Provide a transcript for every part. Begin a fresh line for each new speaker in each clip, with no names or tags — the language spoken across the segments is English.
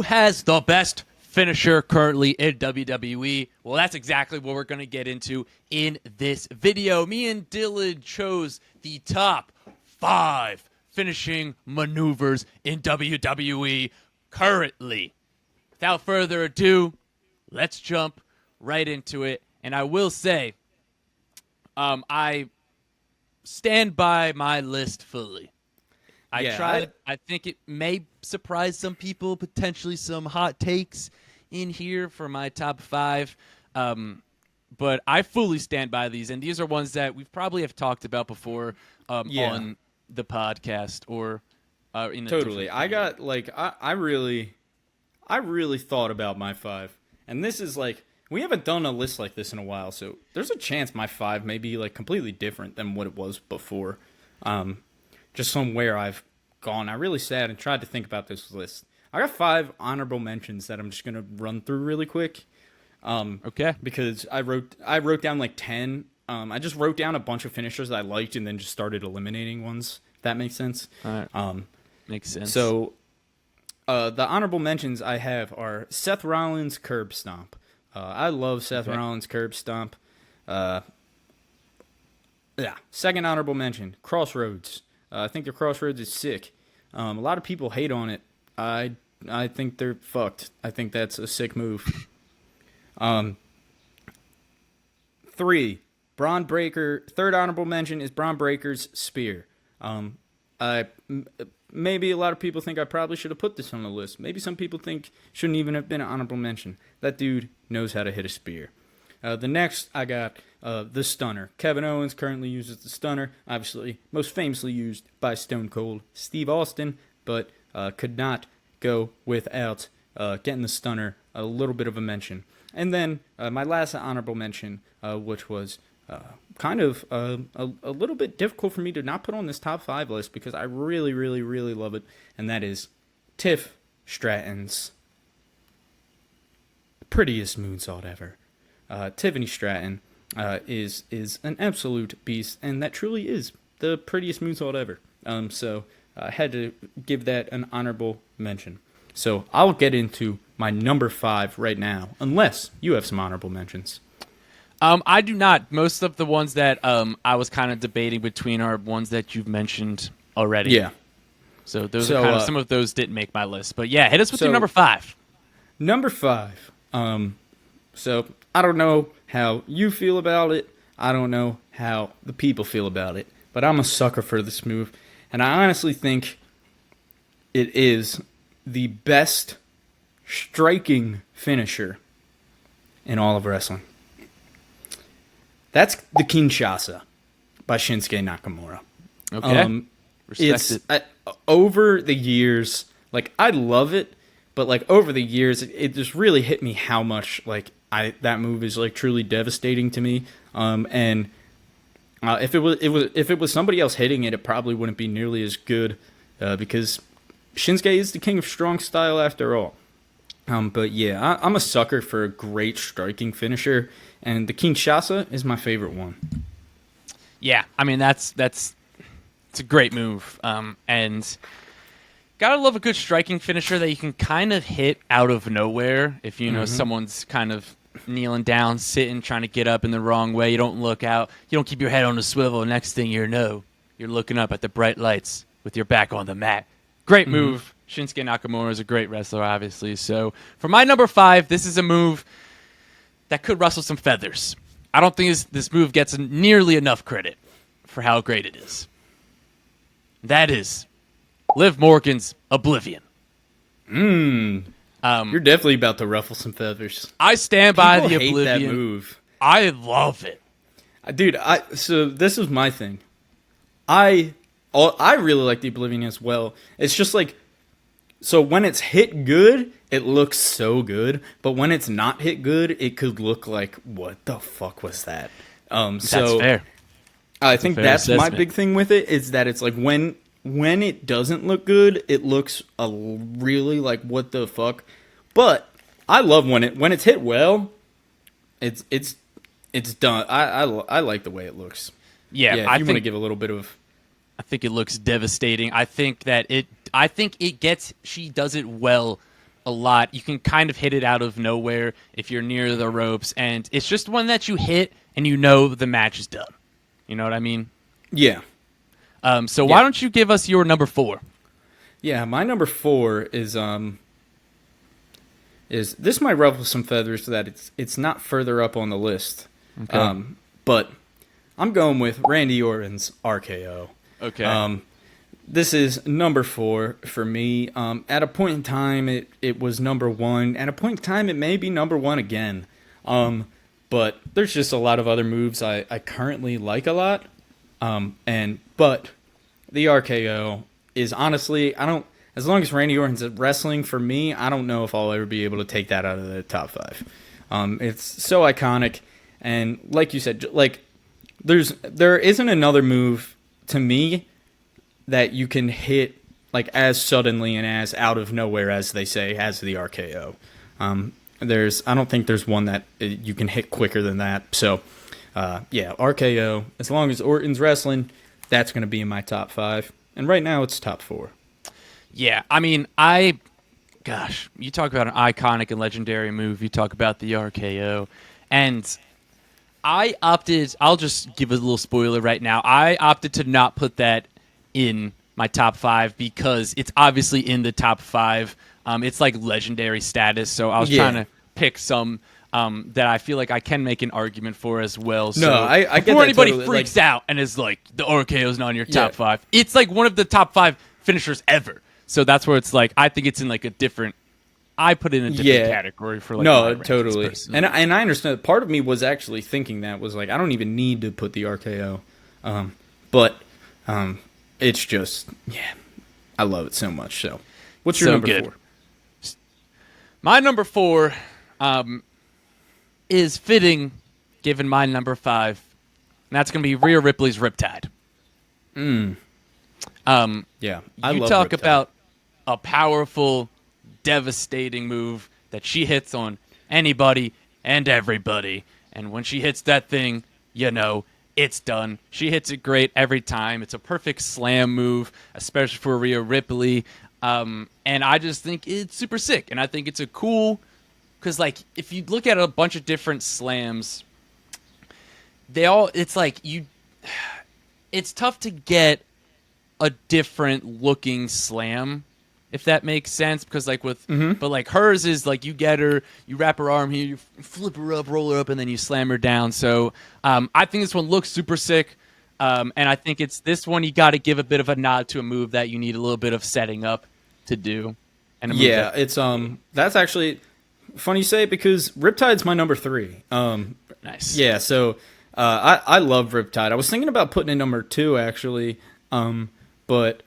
has the best finisher currently in WWE? Well, that's exactly what we're going to get into in this video. Me and Dillon chose the top 5 finishing maneuvers in WWE currently. Without further ado, let's jump right into it. And I will say, I stand by my list fully. I think it may surprise some people, potentially some hot takes in here for my top 5. But I fully stand by these, and these are ones that we probably have talked about before on the podcast or in a
totally. I got I really thought about my 5, and this is we haven't done a list like this in a while, so there's a chance my 5 may be completely different than what it was before. Just somewhere I've gone. I really sat and tried to think about this list. I got 5 honorable mentions that I'm just gonna run through really quick.
Okay.
Because I wrote down 10. I just wrote down a bunch of finishers that I liked and then just started eliminating ones. If that makes sense.
All right. Makes sense.
So, the honorable mentions I have are Seth Rollins' curb stomp. I love Seth Rollins' curb stomp. Second honorable mention, Crossroads. I think the Crossroads is sick. A lot of people hate on it. I think they're fucked. I think that's a sick move. 3, Braun Breaker. Third honorable mention is Braun Breaker's spear. Maybe a lot of people think I probably should have put this on the list. Maybe some people think shouldn't even have been an honorable mention. That dude knows how to hit a spear. The next, I got the Stunner. Kevin Owens currently uses the Stunner, obviously most famously used by Stone Cold Steve Austin, but could not go without getting the Stunner a little bit of a mention. And then my last honorable mention, which was kind of a little bit difficult for me to not put on this top 5 list because I really, really, really love it, and that is Tiff Stratton's prettiest moonsault ever. Tiffany Stratton is an absolute beast, and that truly is the prettiest moonsault ever. So I had to give that an honorable mention. So I'll get into my number 5 right now, unless you have some honorable mentions.
I do not. Most of the ones that I was kind of debating between are ones that you've mentioned already.
Yeah.
So those are kind of, some of those didn't make my list. But yeah, hit us with your number 5.
Number 5. So I don't know how you feel about it. I don't know how the people feel about it. But I'm a sucker for this move. And I honestly think it is the best striking finisher in all of wrestling. That's the Kinshasa by Shinsuke Nakamura.
Okay.
Over the years, I love it, but over the years, it just really hit me how much that move is truly devastating to me. And if it was somebody else hitting it, it probably wouldn't be nearly as good because Shinsuke is the king of strong style after all. But yeah, I'm a sucker for a great striking finisher, and the Kinshasa is my favorite one.
Yeah, I mean it's a great move, and gotta love a good striking finisher that you can kind of hit out of nowhere. If you know someone's kind of kneeling down, sitting, trying to get up in the wrong way, you don't look out, you don't keep your head on a swivel. Next thing you know, you're looking up at the bright lights with your back on the mat. Great move. Shinsuke Nakamura is a great wrestler, obviously. So for my number 5, this is a move that could rustle some feathers. I don't think this move gets nearly enough credit for how great it is. That is Liv Morgan's Oblivion.
You're definitely about to ruffle some feathers.
I stand by the
hate
Oblivion.
That move.
I love it.
Dude, so this is my thing. I really like the Oblivion as well. It's just so when it's hit good, it looks so good. But when it's not hit good, it could look like, what the fuck was that?
That's fair.
I think that's my big thing with it, is that it's when it doesn't look good, it looks really what the fuck. But I love when it's hit well. It's done. I like the way it looks.
Yeah,
if you want to give a little bit of.
I think it looks devastating. I think she does it well a lot. You can kind of hit it out of nowhere if you're near the ropes, and it's just one that you hit and you know the match is done. You know what I mean?
Yeah.
So why don't you give us your number 4?
Yeah, my number 4 is this might ruffle some feathers that it's not further up on the list.
Okay.
But I'm going with Randy Orton's RKO.
Okay.
This is number 4 for me. At a point in time, it was number 1. At a point in time, it may be number 1 again. But there's just a lot of other moves I currently like a lot. But the RKO is honestly, as long as Randy Orton's wrestling, for me, I don't know if I'll ever be able to take that out of the top 5. It's so iconic, and like you said, like there isn't another move to me that you can hit like as suddenly and as out of nowhere as they say as the RKO. I don't think there's one that you can hit quicker than that. So RKO. As long as Orton's wrestling, that's going to be in my top 5, and right now it's top 4.
Yeah, I mean, you talk about an iconic and legendary move. You talk about the RKO. And I'll just give a little spoiler right now. I opted to not put that in my top 5 because it's obviously in the top 5. It's like legendary status. So I was trying to pick some that I feel like I can make an argument for as well. So
no, I get
before
that
anybody
totally.
freaks out and is like, the RKO's not in your top 5, it's like one of the top 5 finishers ever. So that's where it's like, I think it's in like a different, I put it in a different category for like
no,
my
totally.
rankings
And I understand. Part of me was actually thinking that was like, I don't even need to put the RKO. But it's just, I love it so much. So what's your number 4?
My number 4 is fitting given my number 5. And that's going to be Rhea Ripley's Riptide.
Yeah, I
you
love
talk
Riptide.
about a powerful, devastating move that she hits on anybody and everybody. And when she hits that thing, you know, it's done. She hits it great every time. It's a perfect slam move, especially for Rhea Ripley. And I just think it's super sick. And I think it's a cool, because like if you look at a bunch of different slams, it's tough to get a different looking slam, if that makes sense, because like but like hers is like you get her, you wrap her arm here, you flip her up, roll her up, and then you slam her down. So I think this one looks super sick, and I think it's this one you got to give a bit of a nod to a move that you need a little bit of setting up to do. And
it's that's actually funny you say it because Riptide's my number 3.
Nice.
Yeah, so I love Riptide. I was thinking about putting it number 2 actually, but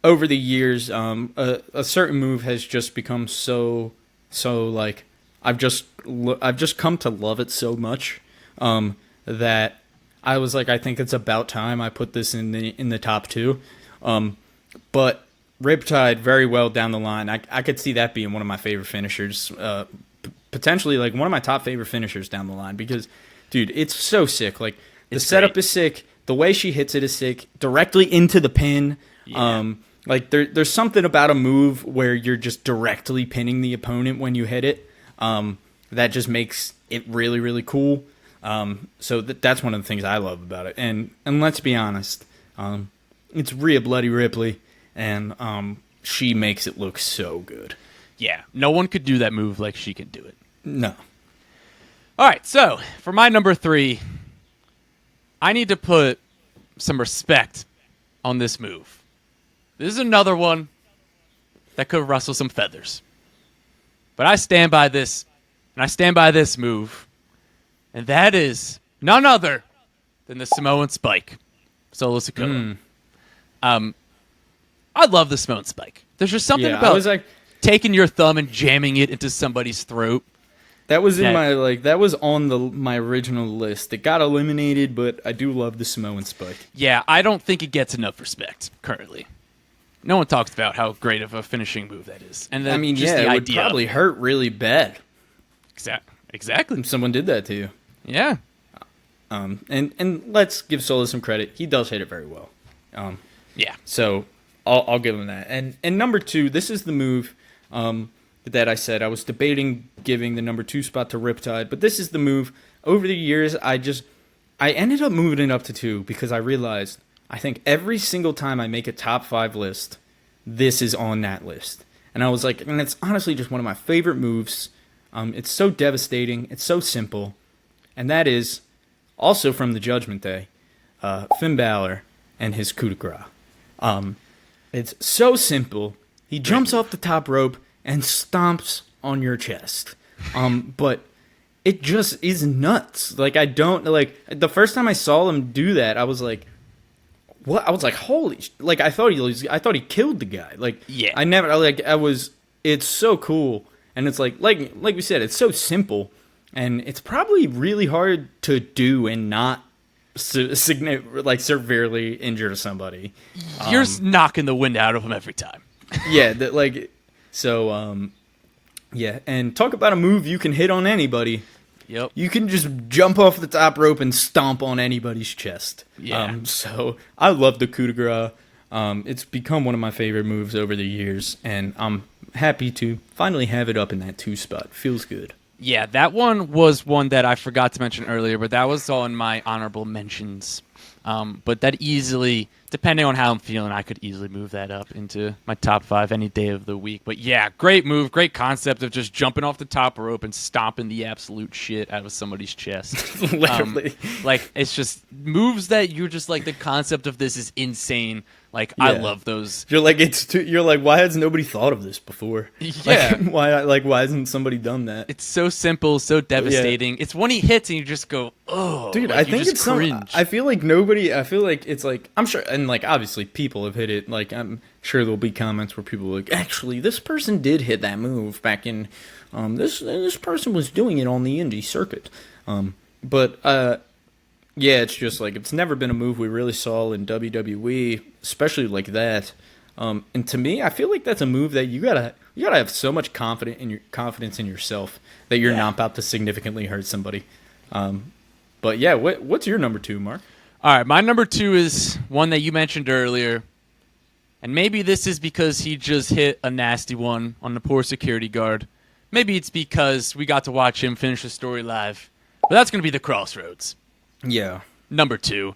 over the years, a certain move has just become so like I've just come to love it so much that I was like, I think it's about time I put this in the top 2. But Riptide very well down the line. I could see that being one of my favorite finishers, potentially like one of my top favorite finishers down the line because, dude, it's so sick. Like the setup is sick, the way she hits it is sick, directly into the pin. Yeah. Like there's something about a move where you're just directly pinning the opponent when you hit it. That just makes it really, really cool. So that's one of the things I love about it. And let's be honest, it's Rhea Bloody Ripley, and she makes it look so good.
Yeah, no one could do that move like she can do it.
No.
All right, so for my number 3, I need to put some respect on this move. This is another one that could rustle some feathers. But I stand by this, and I stand by this move, and that is none other than the Samoan Spike, Solo Sikoa. I love the Samoan Spike. There's just something about taking your thumb and jamming it into somebody's throat.
That was that was on my original list. It got eliminated, but I do love the Samoan Spike.
Yeah, I don't think it gets enough respect currently. No one talks about how great of a finishing move that is. And then
it would probably hurt really bad.
Exactly.
If someone did that to you.
Yeah.
And let's give Solo some credit. He does hit it very well. Yeah. So I'll give him that. And number 2, this is the move. that I said. I was debating giving the number 2 spot to Riptide, but this is the move. Over the years, I ended up moving it up to 2 because I realized I think every single time I make a top 5 list, this is on that list. And I was like, and it's honestly just one of my favorite moves. It's so devastating. It's so simple. And that is also from the Judgment Day, Finn Balor and his Coup de Grace. It's so simple. He jumps off the top rope and stomps on your chest. But it just is nuts. Like, I don't, like, the first time I saw him do that, I was like, what? I was like, holy, like, I thought he killed the guy. Like,
yeah.
It's so cool. And it's like we said, it's so simple. And it's probably really hard to do and not severely injure somebody.
You're knocking the wind out of him every time.
Yeah, yeah, and talk about a move you can hit on anybody.
Yep.
You can just jump off the top rope and stomp on anybody's chest.
Yeah.
So I love the Coup de Grace. It's become one of my favorite moves over the years, and I'm happy to finally have it up in that 2 spot. Feels good.
Yeah, that one was one that I forgot to mention earlier, but that was on my honorable mentions. But that easily, depending on how I'm feeling, I could easily move that up into my top 5 any day of the week. But yeah, great move, great concept of just jumping off the top rope and stomping the absolute shit out of somebody's chest.
Literally.
Like, it's just moves that you're just like, the concept of this is insane. Like, yeah. I love those.
You're like, why has nobody thought of this before?
Yeah.
Why hasn't somebody done that?
It's so simple, so devastating. Yeah. It's when he hits and you just go, oh.
Dude,
like,
I think it's
cringe.
I feel like it's like, I'm sure, and like, obviously people have hit it. Like, I'm sure there'll be comments where people are like, actually, this person did hit that move back in, this person was doing it on the indie circuit. Yeah, it's just like, it's never been a move we really saw in WWE, especially like that. And to me, I feel like that's a move that you gotta have so much confidence in yourself that you're not about to significantly hurt somebody. But yeah, what's your number 2, Mark?
All right, my number 2 is one that you mentioned earlier, and maybe this is because he just hit a nasty one on the poor security guard. Maybe it's because we got to watch him finish the story live. But that's going to be the Crossroads.
Yeah.
Number 2.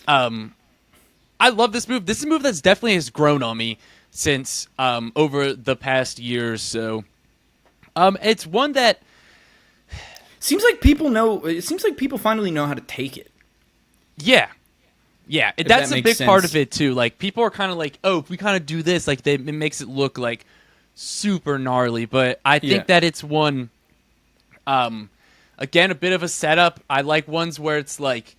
I love this move. This is a move that's definitely has grown on me since over the past year or so. It's one that
seems like people know. It seems like people finally know how to take it.
Yeah. That's a big
sense.
part of it too. Like, people are kind of like, oh, if we kind of do this, like, it makes it look like super gnarly. But I think that it's one. Again, a bit of a setup. I like ones where it's like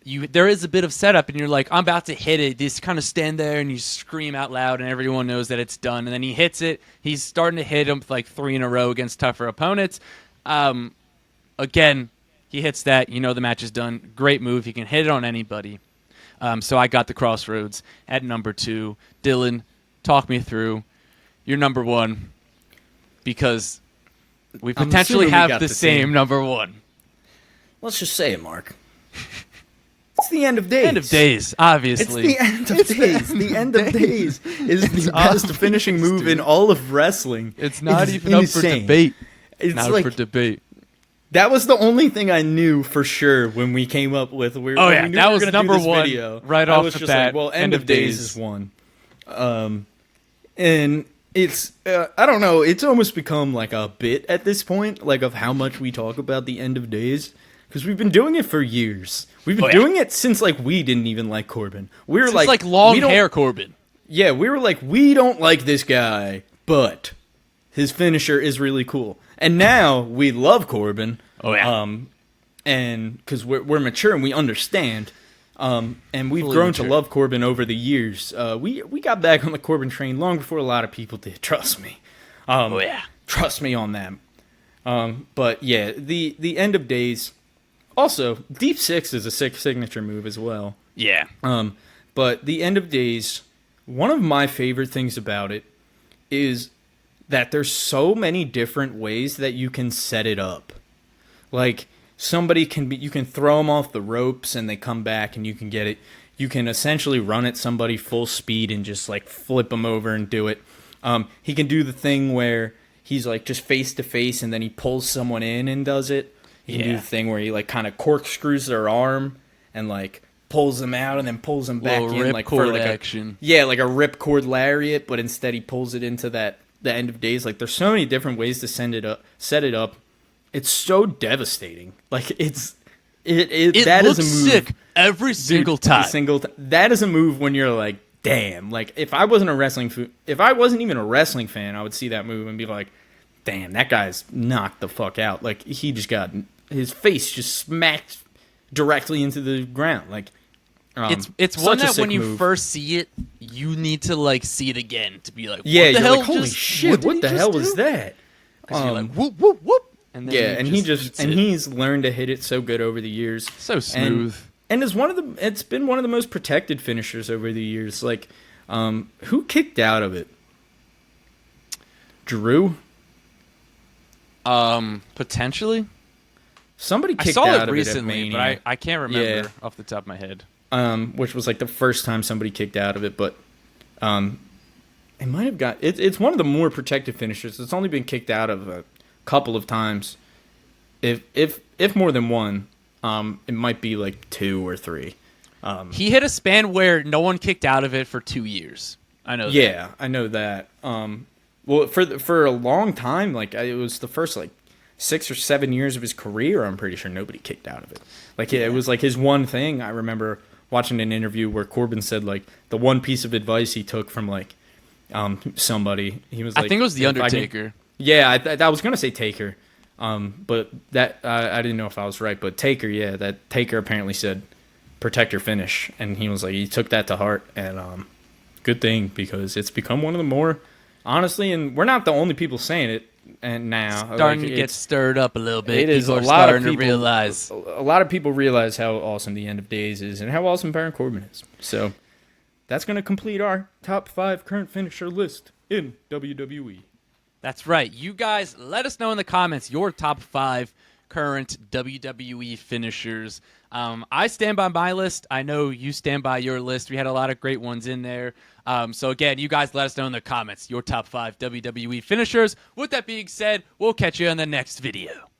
there is a bit of setup, and you're like, I'm about to hit it. You just kind of stand there and you scream out loud, and everyone knows that it's done. And then he hits it. He's starting to hit him like 3 in a row against tougher opponents. Again, he hits that. You know the match is done. Great move. He can hit it on anybody. So I got the Crossroads at number 2. Dillon, talk me through your number 1, because we potentially have the same number 1.
Let's just say it, Mark. It's the end of days.
End of days, obviously.
It's the end of days. The end of days is the best finishing move in all of wrestling.
It's not even up for debate.
It's
not up for debate.
That was the only thing I knew for sure when we came up with.
That was number 1
video.
right off the bat.
Like, well, end of days is 1. And it's I don't know. It's almost become like a bit at this point, like, of how much we talk about the end of days, because we've been doing it for years. We've been doing it since like we didn't even like Corbin. We were
like long hair Corbin.
Yeah, we were like, we don't like this guy, but his finisher is really cool. And now we love Corbin.
Oh yeah.
And because we're mature and we understand. And we've
Fully
grown
mature.
to love Corbin over the years. We got back on the Corbin train long before a lot of people did. Trust me. Trust me on that. But yeah, the end of days. Also, Deep Six is a signature move as well.
Yeah.
But the end of days, one of my favorite things about it is that there's so many different ways that you can set it up. Like, you can throw them off the ropes and they come back and you can get it. You can essentially run at somebody full speed and just like flip them over and do it. He can do the thing where he's like just face to face, and then he pulls someone in and does it. He can do the thing where he like kind of corkscrews their arm and like pulls them out and then pulls them back in, like for like
action.
like a ripcord lariat, but instead he pulls it into the end of days. Like there's so many different ways to set it up. It's so devastating. Like it that
looks
is a move
sick every single time.
That is a move when you're like, damn. Like if I wasn't even a wrestling fan, I would see that move and be like, damn, that guy's knocked the fuck out. Like he just got his face just smacked directly into the ground. Like
it's one that when you first see it, you need to like see it again to be like,
yeah,
what the hell?
Like, holy shit, what the hell was that?
Because you're like, whoop whoop whoop. And then
he's learned to hit it so good over the years.
So smooth.
And it's been one of the most protected finishers over the years. Like, who kicked out of it? Drew?
Potentially.
Somebody kicked
out
of
it recently,
it at Mania.
but I can't remember off the top of my head.
Which was like the first time somebody kicked out of it, but it might have got. It's one of the more protected finishers. It's only been kicked out of a couple of times, if more than one. It might be like 2 or 3.
He hit a span where no one kicked out of it for 2 years. I know.
Yeah, I know that. Well, for a long time, like it was the first like 6 or 7 years of his career. I'm pretty sure nobody kicked out of it. Like it was like his one thing. I remember watching an interview where Corbin said like the one piece of advice he took from like somebody. He was like,
I think it was the Undertaker.
I was gonna say Taker. But that I didn't know if I was right. But Taker, that Taker apparently said, "Protect your finish," and he was like, he took that to heart, and good thing because it's become one of the more, honestly, and we're not the only people saying it. And now
starting to get stirred up a little bit.
It is
people
a lot
starting
of people
to realize.
A lot of people realize how awesome the End of Days is and how awesome Baron Corbin is. So that's going to complete our top 5 current finisher list in WWE.
That's right. You guys, let us know in the comments your top 5 current WWE finishers. I stand by my list. I know you stand by your list. We had a lot of great ones in there. So again, you guys let us know in the comments your top 5 WWE finishers. With that being said, we'll catch you in the next video.